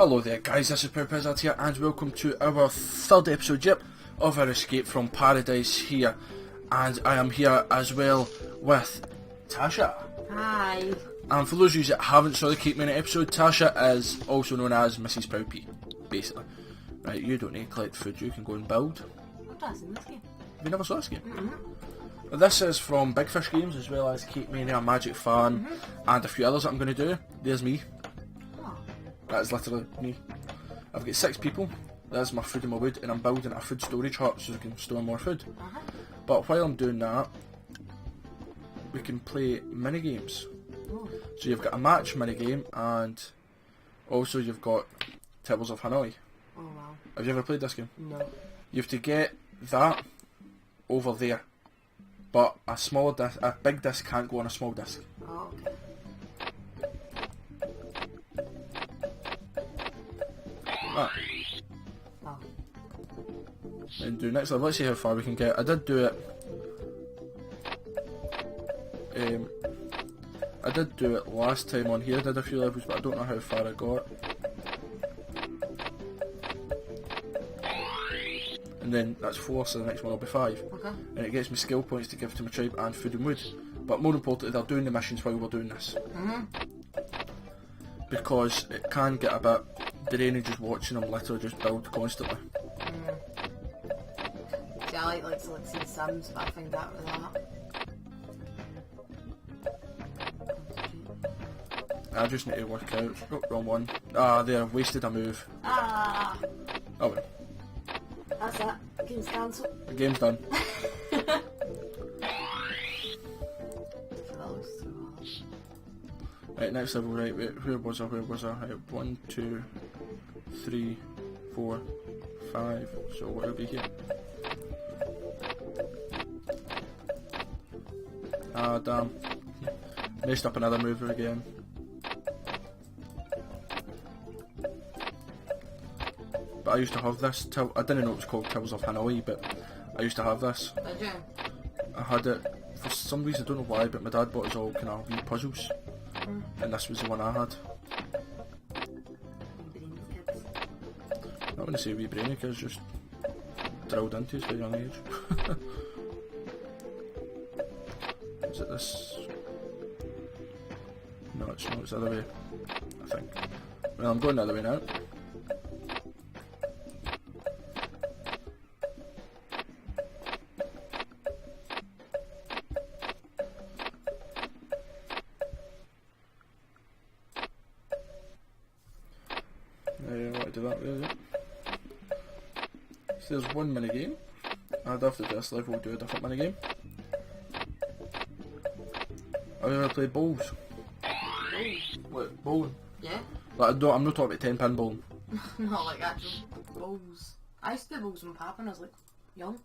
Hello there guys, this is ProudPidgezard here and welcome to our third episode, of our escape from paradise here. And I am here as well with Tasha. Hi. And for those of you that haven't saw the Keep Minute episode, Tasha is also known as Mrs. ProudP, basically. Right, you don't need to collect food, you can go and build. What does in this game? Have you never saw this game? This is from Big Fish Games as well as Keep Mania, Magic Fan, and a few others that I'm going to do. There's me. Oh. That is literally me. I've got 6 people. There's my food and my wood, and I'm building a food storage hut so we can store more food. But while I'm doing that, we can play mini games. So you've got a match mini game, and also you've got Tables of Hanoi. Oh wow. Have you ever played this game? No. You have to get that over there, but a smaller disc, a big disc can't go on a small disc. Oh, okay. Right. Oh. And do next level. Let's see how far we can get. I did do it. I did do it last time on here. I did a few levels, but I don't know how far I got. And then that's 4, so the next one will be 5. Okay. And it gets me skill points to give to my tribe and food and wood. But more importantly, they're doing the missions while we're doing this. Because it can get a bit draining just watching them literally just build constantly. See, I like to see Sims, but I find that with that. I just need to work out. Oh, wrong one. Ah, there, I've wasted a move. Ah! Oh well. That's it. Game's cancelled. The game's done. Right, next level, right, wait, where was I? Right, 1, 2, 3, 4, 5, so what will be here? Ah, damn. Messed up another mover again. But I used to have this, I didn't know it was called Tables of Hanoi, but I used to have this. Did you? I had it, for some reason, I don't know why, but my dad bought us all kind of wee puzzles. And this was the one I had. I'm not going to say wee brainy kids, just drilled into us at a young age. Is it this? No, it's not, it's the other way, I think. Well, I'm going the other way now. What to do that with it. So there's one minigame, and after this level we'll do a different minigame. Have you ever played bowls? What, bowling? Yeah? Like, I'm not talking about 10-pin bowling. Not like actual bowls. I used to do bowls with my papa when I was like young.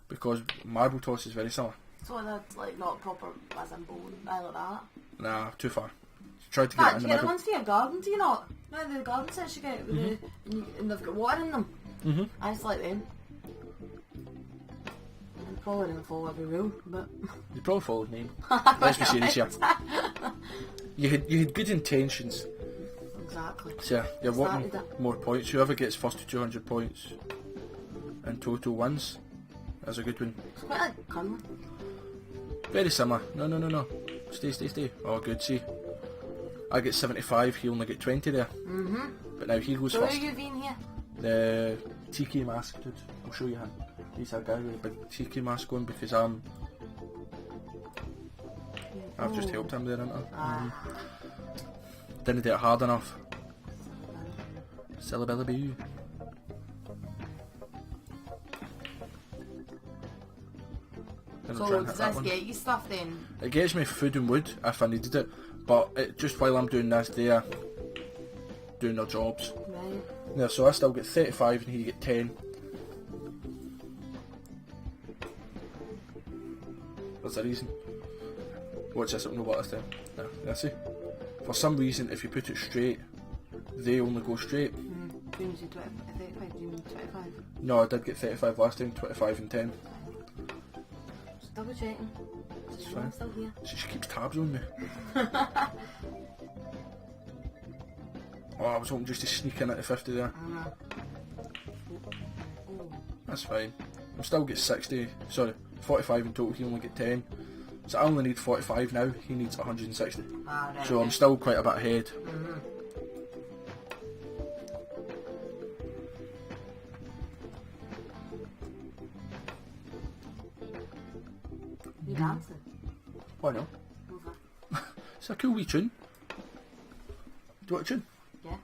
Because marble toss is very similar. So that's like not proper as in bowling, I like that. Nah, too far. Try to get it in Do the you get the middle. ones for your garden, do you not? No, the garden sets you get with the, and they've got water in them. I just like them. I probably didn't follow every rule, but... You probably followed me. Let's be serious here. You had good intentions. Exactly. So yeah, you're wanting more points. Whoever gets first to 200 points in total wins. That's a good one. It's quite like curling. Very similar. No. Stay. Oh, good. See, I get 75. He only get 20 there. But now he goes So first. who are you being here? The tiki mask dude. I'll show you him. He's a guy with a big tiki mask on because I've just helped him there, haven't I? Didn't do it hard enough. Syllabillaboo. So does this get you stuff then? It gets me food and wood if I needed it, but just while I'm doing this, they're doing their jobs. Right. Yeah, so I still get 35 and he get 10. That's the reason. Watch this, it'll know what this time. Yeah, see? For some reason, if you put it straight, they only go straight. Do you mean 35? Do you mean 25? No, I did get 35 last time, 25 and 10. Just double checking. It's fine. I'm still here. She just keeps tabs on me. Oh, I was hoping just to sneak in at the 50 there. That's fine. I'll still get 60, sorry, 45 in total, he only get 10. So I only need 45 now, he needs 160. Right, So I'm still quite a bit ahead. You dancing? Why not? Over. It's a cool wee tune. Do you want a tune? Yeah.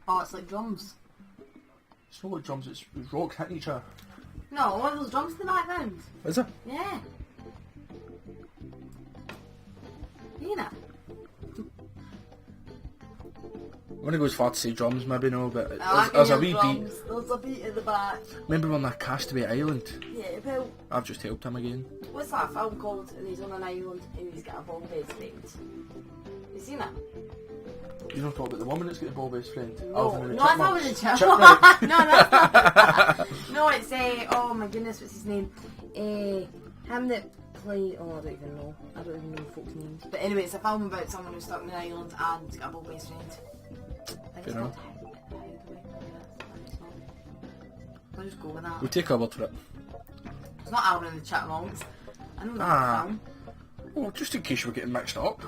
Oh, it's like drums. It's not like drums, it's rock hitting each other. No, one of those drums in the background. Is it? Yeah. You know. I'm gonna go as far to say drums, maybe no, but I there's a can wee hear beat. drums. There's a beat in the back. Remember on that Castaway Island? Yeah, well, I've just helped him again. what's that film called? And he's on an island and he's got a ball best friend. You seen that? You don't talk about the woman that's got the ball best friend? No, Alvin and the no, that's not with the Chipmunks. chipmunk. No, that's not. No, it's oh my goodness, what's his name? Him that played. Oh, I don't even know. I don't even know folks' names. But anyway, it's a film about someone who's stuck on an island and has got a ball best friend. I think it's called I'll just go with that. We'll take our word for it. It's not Alvin and the Chipmunks. I know that Ah. film. Well, just in case you were getting mixed up.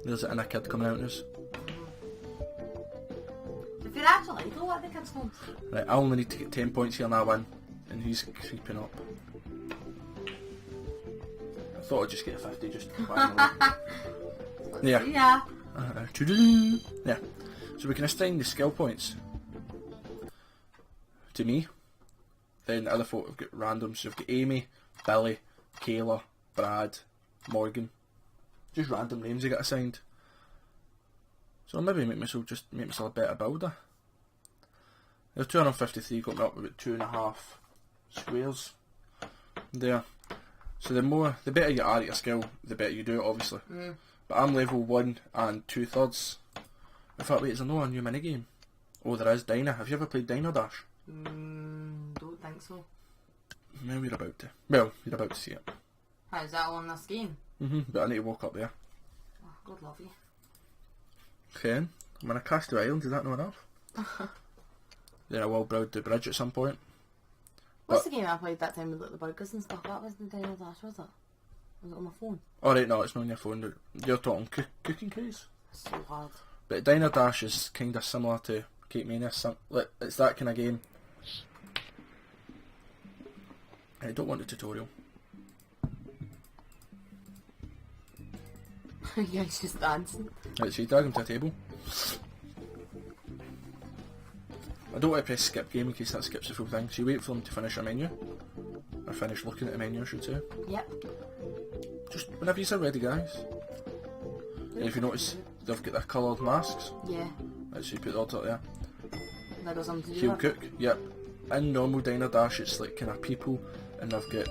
There's an inner kid coming out in us. If you're actually go at the kids' homes. Right, I only need to get 10 points here and I win. And he's creeping up. I thought I'd just get a 50 just finally. Yeah. Yeah. Yeah. So we can assign the skill points to me. Then the other folk have got random. So we've got Amy, Billy, Kayla, Brad, Morgan. Just random names they get assigned. So I'll maybe make myself a better builder. There's 253 got me up with about 2.5 squares there. So the better you are at your skill, the better you do it, obviously. But I'm level 1 and 2/3. In fact, wait, is there no new minigame? Oh, there is Diner. Have you ever played Diner Dash? Don't think so. No, you're about to. Well, you're about to see it. How's that on this game? But I need to walk up there. Oh, God love you. Okay, I'm on a Castaway Island. Is that not enough? Then I will build the bridge at some point. What's the game I played that time with like, the burgers and stuff? That was the Dino Dash, was it? Was it on my phone? Oh right, no, it's not on your phone. You're talking Cooking Craze. It's so hard. But Diner Dash is kind of similar to Cake Mania. It's that kind of game. I don't want a tutorial. Yeah, he's just dancing. Right, so you drag him to a table. I don't want to press skip game in case that skips the full thing. So you wait for them to finish a menu. Or finish looking at the menu, I should say. Yep. Just whenever you're ready, guys. And if you notice, they've got their coloured masks. Yeah. Right, so you put the order there. That got something to do Heel with cook, yep. In normal Diner Dash, it's like kind of people, and they've got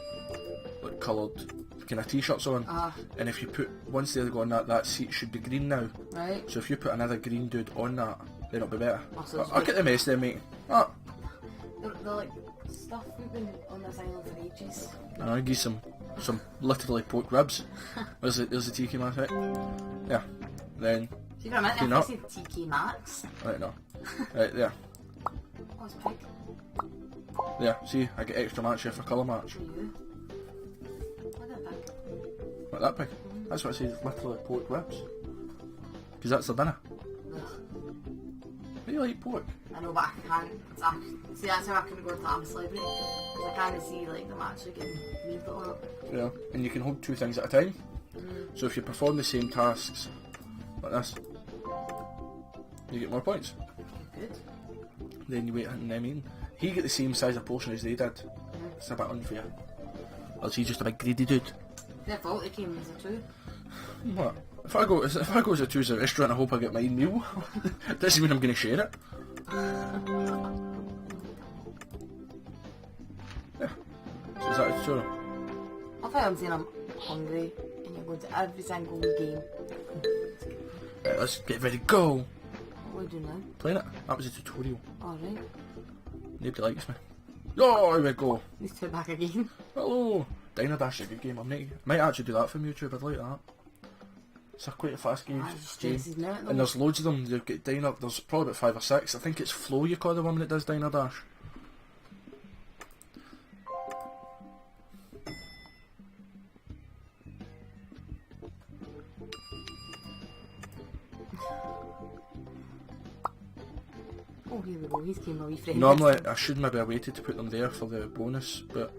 like coloured kind of t-shirts on. And if you put, once they go on that seat should be green now. Right. So if you put another green dude on that, then it'll be better. Oh, so I'll get the mess then, mate. Ah. They're like stuff we've been on this island for ages. I'll give you some literally pork ribs. There's the tiki mask, right? Yeah. Then, So you got a minute, clean I up. said TK Maxx. Right, no. Right, there. Oh, it's pig. There, see, I get extra match here for colour match. For you. Look at that pig. Like that pig. That's what I say, literally pork ribs. Because that's the dinner. Ugh. Do you like pork? I know, but I can't. See, that's how I can go to I'm a celebrity. 'Cause I can't see like them actually getting meat on it. Yeah. And you can hold 2 things at a time. So if you perform the same tasks, like this, you get more points. Good. Then you wait and them eating. He get the same size of portion as they did. It's a bit unfair. Or is he just a big greedy dude? Their fault, it came as a 2. What? If I go as a 2 to a restaurant, I hope I get my own meal. Doesn't mean I'm going to share it. Yeah. So is that a tutorial? I thought I'm saying I'm hungry and you're going to every single game. Right, let's get ready, go! What What are you doing now? Playing it. That was a tutorial. Alright. Nobody likes me. Oh, here we go. These two back again. Hello. Dino Dash is a good game. I might actually do that from YouTube. I'd like that. It's quite a fast game. And there's loads of them. You've got Dino. There's probably about 5 or 6. I think it's Flo you call the woman that does Dino Dash. Oh, here we go. He's came a wee friend. Normally, I should maybe have waited to put them there for the bonus, but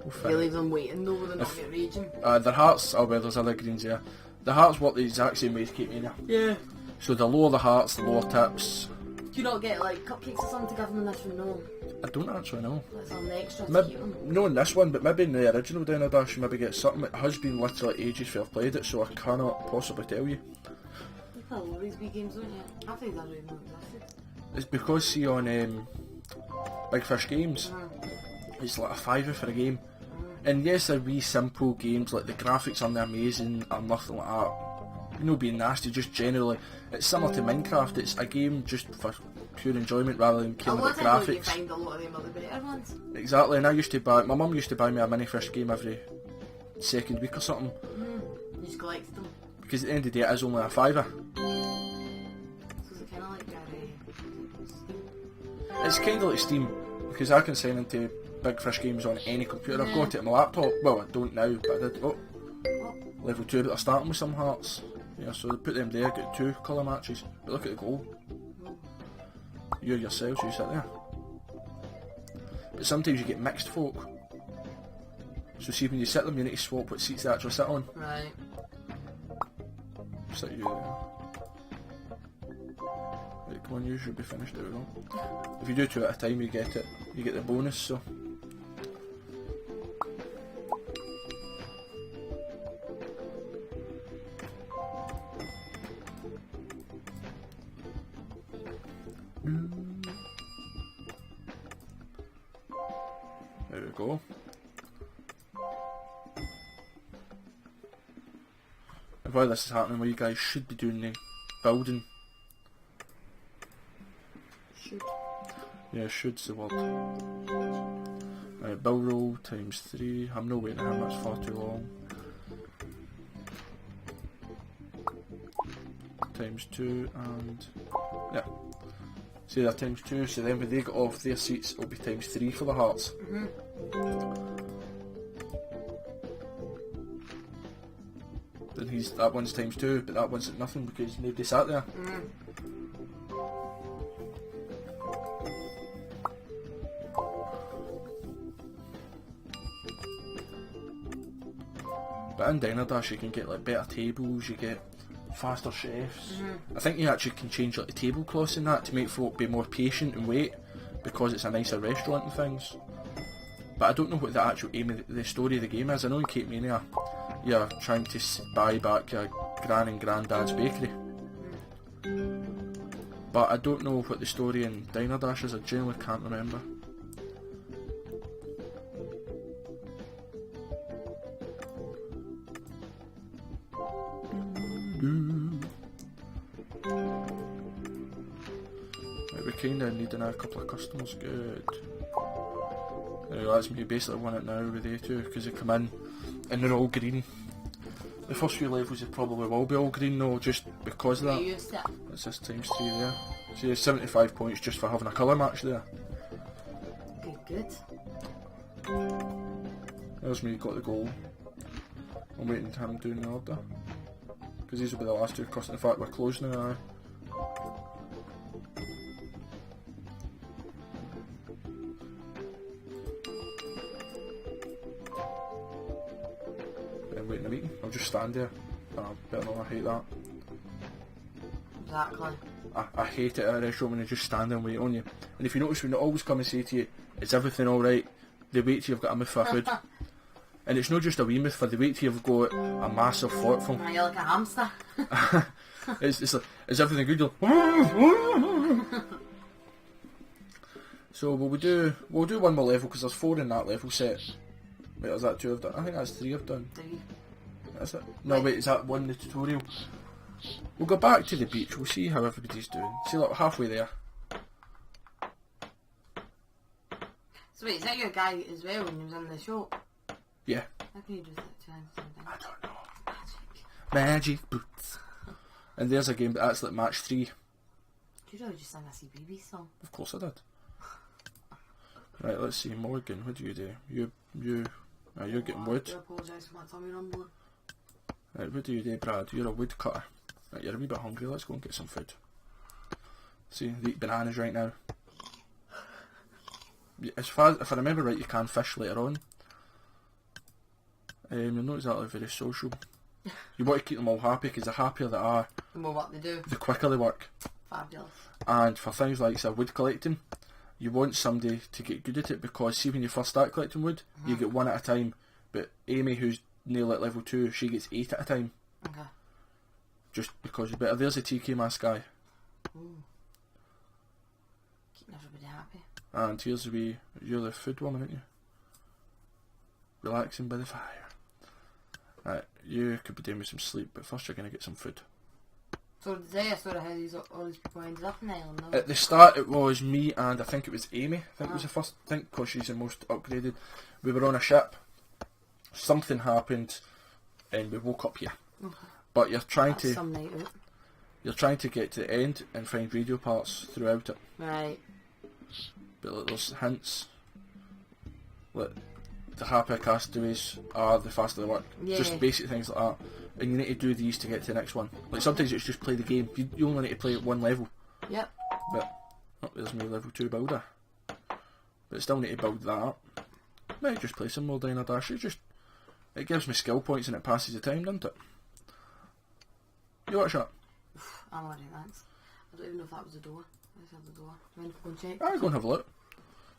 we'll you leave them waiting though, with them not get raging. Their hearts, oh well, there's other greens there. The hearts work the exact same way as Cape Mania. Yeah. So the lower the hearts, the lower tips. Do you not get like cupcakes or something to give them in this one? No. I don't actually know. That's an extra to keep them. No, in this one, but maybe in the original Dino Dash, you maybe get something. It has been literally ages since I've played it, so I cannot possibly tell you. You play all these wee games, don't you? I think that really not existed. It's because, see, on Big Fish Games, it's like a £5 for a game. And yes, they're wee simple games, like the graphics aren't amazing or nothing like that. You know, being nasty, just generally. It's similar to Minecraft, it's a game just for pure enjoyment rather than caring about graphics. You find a lot of them are the better ones. Exactly, and I used to buy, my mum used to buy me a Mini Fish game every second week or something. You just collect them. Because at the end of the day, it is only a £5. So is it kind of like Steam? It's kind of like Steam, because I can sign into Big Fish Games on any computer. I've got it on my laptop. Well, I don't now, but I did. Oh, level 2, but they're starting with some hearts. Yeah, so they put them there, get 2 colour matches. But look at the goal. You're yourself, so you sit there. But sometimes you get mixed folk. So see, when you sit them, you need to swap what seats they actually sit on. Right. Sit you there. Right, come on, you should be finished. There we go. If you do 2 at a time, you get it. You get the bonus, so. There we go. And while this is happening, what you guys should be doing the building. Should. Yeah, should's the word. Build roll times 3. I'm not waiting on him, that's far too long. Times 2 and yeah. See, they're times 2, so then when they get off their seats, it'll be times 3 for the hearts. Then that one's times 2, but that one's at nothing because nobody sat there. But in Dino Dash you can get like better tables, you get faster chefs. I think you actually can change like the tablecloths and that to make folk be more patient and wait because it's a nicer restaurant and things. But I don't know what the actual aim of the story of the game is. I know in Cape Mania you're trying to buy back your gran and granddad's bakery. But I don't know what the story in Dino Dash is, I genuinely can't remember. Right, we kinda need a couple of customers, good. That's me basically won it now with they two because they come in and they're all green. The first few levels they probably will be all green though, just because of that. It's just times 3 there. So there's 75 points just for having a colour match there. Good. There's me got the goal. I'm waiting for him doing the order. Because these will be the last 2 customers. In fact, we're closed now. I'm waiting a meeting. I'll just stand there. Better not, I hate that. Exactly. I hate it at a restaurant when they just stand there and wait on you. And if you notice when they always come and say to you, is everything alright? They wait till you've got a mouthful of food. And it's not just a wee mouthful, they wait till you've got a massive forkful. You're like a hamster. It's like, is everything good? You're so we'll do one more level because there's 4 in that level set. Wait, is that 2 I've done? I think that's 3 I've done. 3. That's it. No, wait, is that 1 in the tutorial? We'll go back to the beach, we'll see how everybody's doing. See, look, halfway there. So wait, is that your guy as well when he was in the shop? Yeah. How can you do that to him? I don't know. Magic. Magic boots. And there's a game, but that's like match 3. Did you really just sing a CBeebies song? Of course I did. Right, let's see, Morgan, what do? You're getting wood. I do apologise for my tummy rumbling. Right, what do, Brad? You're a woodcutter. Right, you're a wee bit hungry, let's go and get some food. See, they eat bananas right now. As far as, if I remember right, you can fish later on. You're not exactly very social. You want to keep them all happy, because the happier they are, The more what they do. the quicker they work. Fabulous. And for things like wood collecting, you want somebody to get good at it, because see when you first start collecting wood, you get 1 at a time, but Amy, who's nearly at level 2, she gets 8 at a time. Okay. Just because you're better. There's a TK mask guy. Ooh. Keeping everybody happy. And here's the wee, you're the food woman, aren't you? Relaxing by the fire. Right, you could be doing with some sleep, but first you're going to get some food. So did they sort of how all these people ended up in the island though? At the start it was me and I think it was Amy. I think it was the first, I think because she's the most upgraded. We were on a ship, something happened and we woke up here. Okay. But you're trying That's some night out. you're trying to get to the end and find radio parts throughout it. Right. But like, there's hints. Like, the happier castaways are, the faster they work. Yeah. Just basic things like that. And you need to do these to get to the next one. Like sometimes it's just play the game. You only need to play at 1 level. Yep. But oh, there's my level 2 builder. But still need to build that up. Might just play some more Dino Dash. It gives me skill points and it passes the time, doesn't it? You watch that? I'm alright, thanks. I don't even know if that was the door. Let's have the door. Do you mind if I go and check? I'll go and have a look.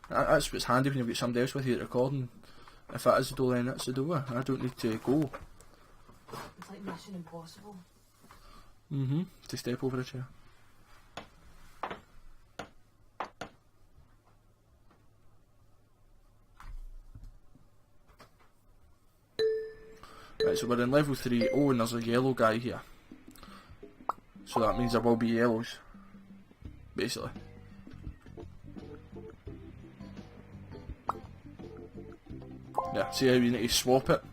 That's what's handy when you've got somebody else with you at recording. If that is the door, then that's the door. I don't need to go. It's like Mission Impossible. To step over a chair. Right, so we're in level 3. Oh, and there's a yellow guy here. So that means there will be yellows. Basically. Yeah, see how you need to swap it?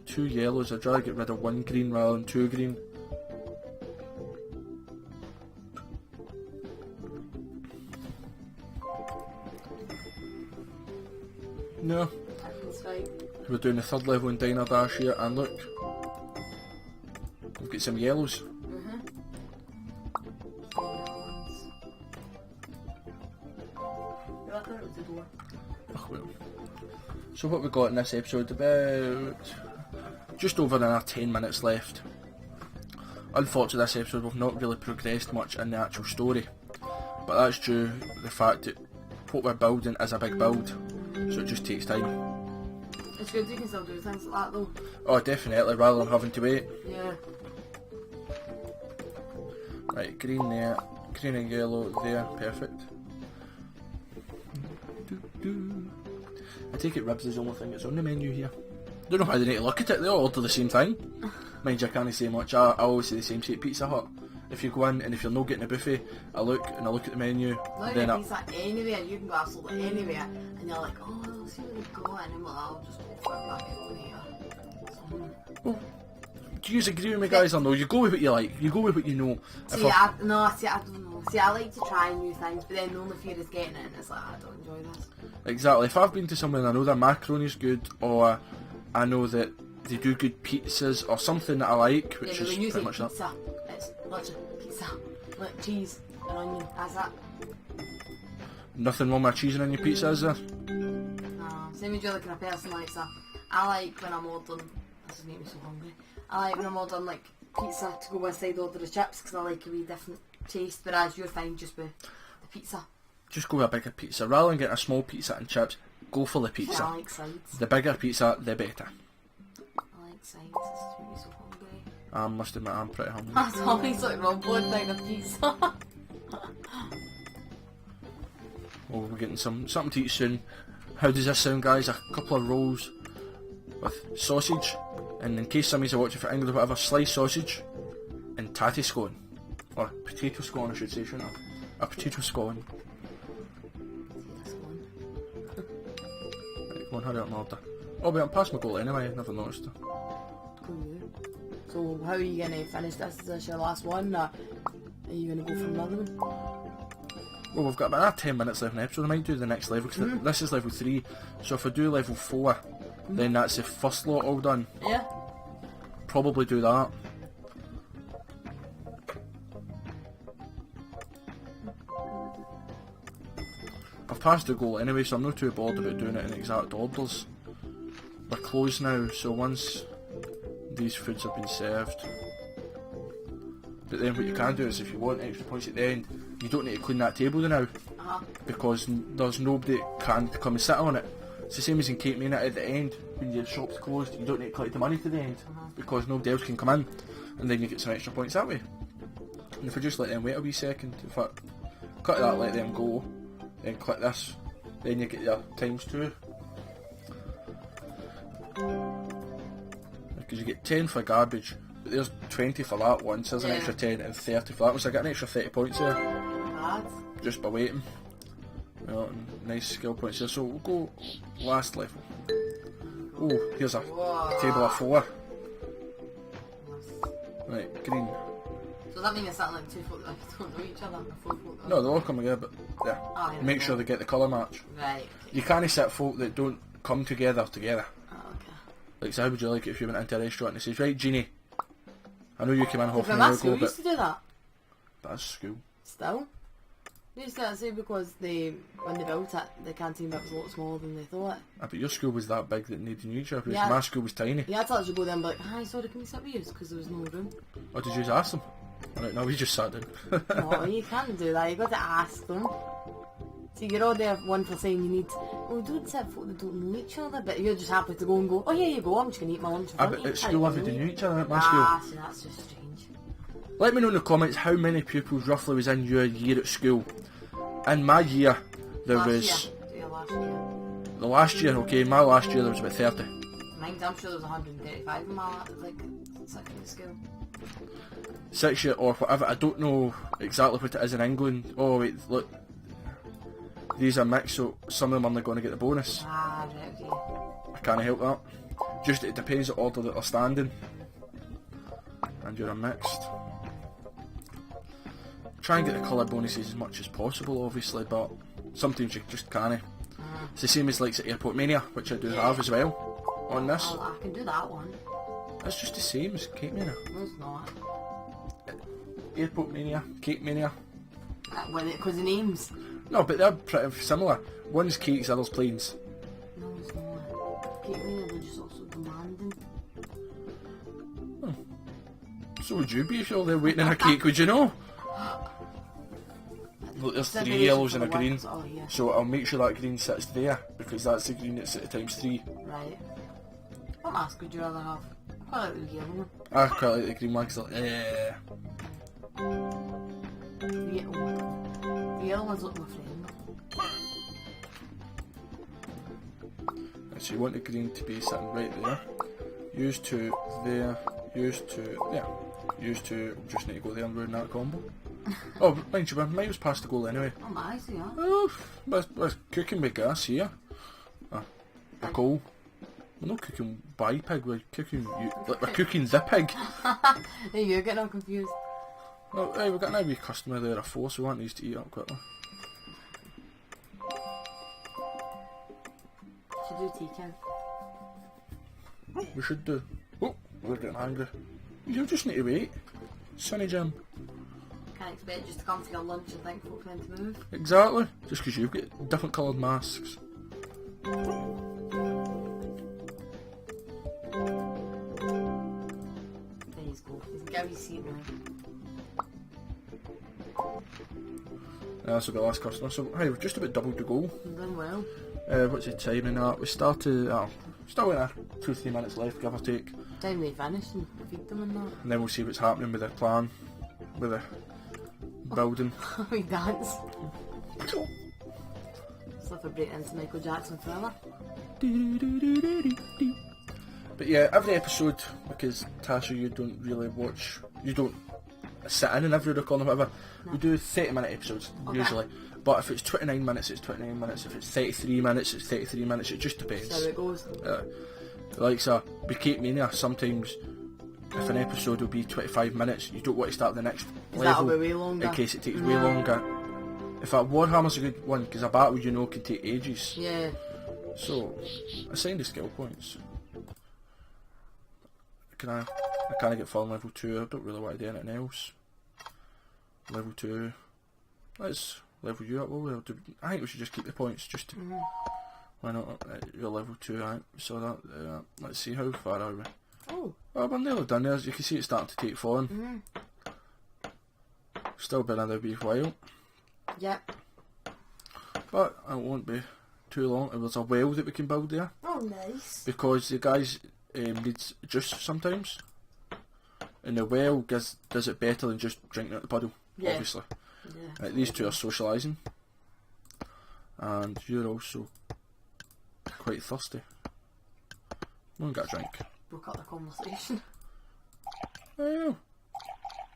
2 yellows. I'd rather get rid of 1 green rather than 2 green. No. That's right. We're doing the 3rd level in Dino Dash here, and look. We've got some yellows. I thought it was the door. Oh, well. So what we got in this episode, about just over another 10 minutes left. Unfortunately this episode we've not really progressed much in the actual story, but that's due to the fact that what we're building is a big build, so it just takes time. It's good you can still do things like that though. Oh definitely, rather than having to wait. Yeah. Right, green there, green and yellow there, perfect. I take it ribs is the only thing that's on the menu here. Don't know how they need to look at it, they all order the same thing. Mind you, I can't say much, I always say the same shit, Pizza Hut. If you go in and if you're not getting a buffet, I look at the menu, Not then even pizza anywhere, you can go absolutely anywhere and you're like, oh, let's see what they've got, and I'm like, I'll just go for it back over here. well, do you agree with me guys or no? You go with what you like, you go with what you know. See, I don't know. See, I like to try new things, but then the only fear is getting it, and it's like, I don't enjoy this. Exactly, if I've been to somewhere and I know their macaroni's good, or I know that they do good pizzas, or something that I like, which yeah, but is when you pretty say much that. pizza, it's literally pizza, like cheese and onion, that's it. Nothing wrong with cheese and onion pizza, is there? Same as you're like a person like that. I like when I'm ordering, this is making me so hungry, I like when I'm ordering like pizza to go with a side order of chips, because I like a wee different taste, whereas you're fine just with the pizza. Just go with a bigger pizza. Rather than getting a small pizza and chips, go for the pizza. I like sides. The bigger pizza, the better. I like sides, this is making me so hungry. I must admit, I'm pretty hungry. That's always like rumbling down a pizza. Well, we're getting something to eat soon. How does this sound, guys? A couple of rolls with sausage, and in case somebody's watching for England or whatever, sliced sausage and tatty scone. Or potato scone I should say, shouldn't I? A potato scone. Right, go on, hurry up and order. Oh wait, I'm past my goal anyway, I never noticed it. So how are you going to finish this? Is this your last one, or are you going to go for another one? Well, we've got about 10 minutes left in the episode. I might do the next level, because this is level 3, so if I do level 4, then that's the first lot all done. Yeah. Probably do that. I've passed the goal anyway, so I'm not too bothered about doing it in exact orders. We're closed now, so once these foods have been served. But then what you can do is, if you want extra points at the end, you don't need to clean that table now, because there's nobody that can come and sit on it. It's the same as in Cape Mina at the end, when your shop's closed, you don't need to collect the money to the end, because nobody else can come in, and then you get some extra points that way. And if I just let them wait a wee second, if I cut that, let them go, then click this, then you get your ×2. Because you get 10 for garbage, but there's 20 for that one, so there's an extra 10 and 30 for that one, so I get an extra 30 points there. Just by waiting. Well, nice skill points there, so we'll go last level. Oh, here's a table of 4. Right, green. So that means it's something like 2 folk that don't know each other, or 4 folk? No, they all come together, but yeah. Make sure they get the colour match. Right. You can't set folk that don't come together. Oh, okay. Like, so how would you like it if you went into a restaurant and it says, right, Jeannie, I know you came in half an From hour our ago, school but used to do that. that's school. Still? They used to say because when they built it, the canteen bit was a lot smaller than they thought. But your school was that big that needed knew each other, whereas Yeah. my school was tiny. You had to actually go there and be like, hi, sorry, can we sit with you? Because there was no room. Or did you just ask them? Alright, no, we just sat down. No, you can't do that. You've got to ask them. See, you're all there, one for saying you need, oh, don't sit folk that don't know each other, but you're just happy to go and go, oh, here you go, I'm just going to eat my lunch. But at school everybody knew each other at my school. See, that's just strange. Let me know in the comments how many pupils roughly was in your year at school. In my year, there was... Last year. The last year, okay, my last year there was about 30. Mine's, I'm sure there was 135 in my, secondary school. 6 year or whatever, I don't know exactly what it is in England. Oh wait, look. These are mixed, so some of them are going to get the bonus. Ah, right, okay. I can't help that. Just, it depends the order that they're standing. And you're a mixed. Try and get the colour bonuses as much as possible, obviously, but sometimes you just can't. It's the same as like Airport Mania, which I do have as well on this. I can do that one. It's just the same as Cape Mania. No, it's not. Airport Mania, Cape Mania. Because the names. No, but they're pretty similar. One's cakes, the other's planes. No, it's not. Cape Mania, they're just also demanding. So would you be if you're there waiting in a cake, would you know? Look, there's 3 yellows and a green, so I'll make sure that green sits there, because that's the green that's at ×3. Right. What mask would you rather have? I quite like the yellow one. I quite like the green one, because The yellow one's like my friend. So you want the green to be sitting right there. Use 2 there, use 2 there. Use 2, just need to go there and ruin that combo. Oh, mind you, my mate was past the goal anyway. Oh my, see ya. Oh, we're cooking with gas here. A coal. We're not cooking by pig, we're cooking we're cooking the pig. Hey, you're getting all confused. Oh, hey, we've got a wee customer there of 4, so we want these to eat up quickly. Should do tea, We should do. Oh, we're getting angry. You just need to wait. Sonny Jim. Can't expect just to come for your lunch and think folks meant to move. Exactly. Just because you've got different coloured masks. There you go. He's got his seat now. That's the last customer. So, hey, we've just about doubled the goal. You've done well. What's the timing at? We started, still got 2-3 minutes left, give or take. Time we finish and feed them and that. And then we'll see what's happening with the plan, with the building. We dance. It's like a break into Michael Jackson Thriller. But yeah, every episode, because Tasha, you don't really watch, you don't sit in every recording or whatever. No. We do 30-minute episodes usually. But if it's 29 minutes, it's 29 minutes. If it's 33 minutes, it's 33 minutes. It just depends. That's how it goes. Like so, with Cape Mania, sometimes if an episode will be 25 minutes, you don't want to start the next That'll level be way longer. in case it takes way longer. In fact, Warhammer's a good one because a battle can take ages. Yeah. So, assign the skill points. I can't get full level 2. I don't really want to do anything else. Level 2. Let's level you up. I think we should just keep the points just to. Why not? You're level 2, right? So that. Let's see, how far are we? Oh. Well, we're nearly done there. As you can see, it's starting to take form. Still been another wee while. Yep. But it won't be too long. There's a well that we can build there. Oh, nice. Because the guys needs juice sometimes. And the well does it better than just drinking out the puddle, obviously. Yeah. These two are socialising. And you're also quite thirsty. Go and get a drink. Broke up the conversation. Well,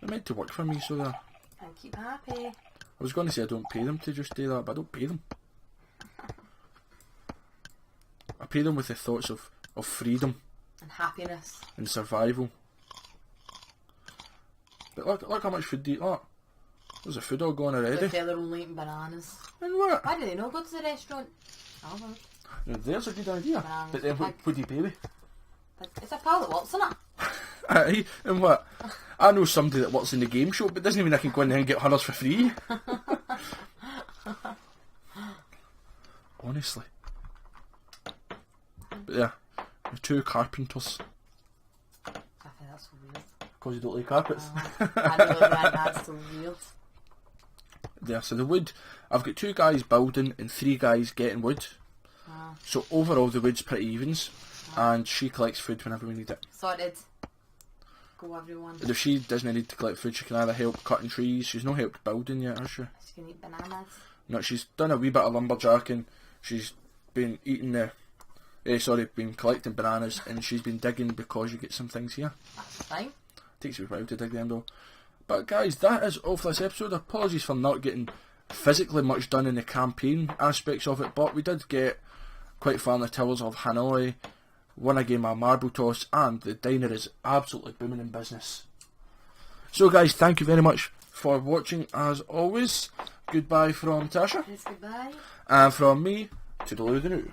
they're meant to work for me, so they're... I keep happy. I was going to say I don't pay them to just do that, but I don't pay them. I pay them with the thoughts of freedom. And happiness. And survival. But look how much food they eat. Look, there's a food all going already. They're only eating bananas. And what? Why do they not go to the restaurant? I don't know. Now, there's a good idea. Bananas But then what do you pay with? It's a pal that works in it. Aye, and what? I know somebody that works in the game shop, but doesn't mean I can go in there and get hunters for free. Honestly. But yeah, the two carpenters. I think that's so weird. Because you don't like carpets. I know that's so weird. Yeah, so the wood, I've got 2 guys building and 3 guys getting wood. So overall the wood's pretty evens. And she collects food whenever we need it. Sorted. Go everyone. But if she doesn't need to collect food, she can either help cutting trees. She's not helped building yet, has she? She's going to eat bananas. No, she's done a wee bit of lumberjacking. She's been eating been collecting bananas, and she's been digging because you get some things here. That's fine. Takes me a while to dig them though. But guys, that is all for this episode. Apologies for not getting physically much done in the campaign aspects of it, but we did get quite far in the towers of Hanoi, won a game of marble toss, and the diner is absolutely booming in business. So guys, thank you very much for watching as always. Goodbye from Tasha. It's goodbye. And from me, toodaloo the new.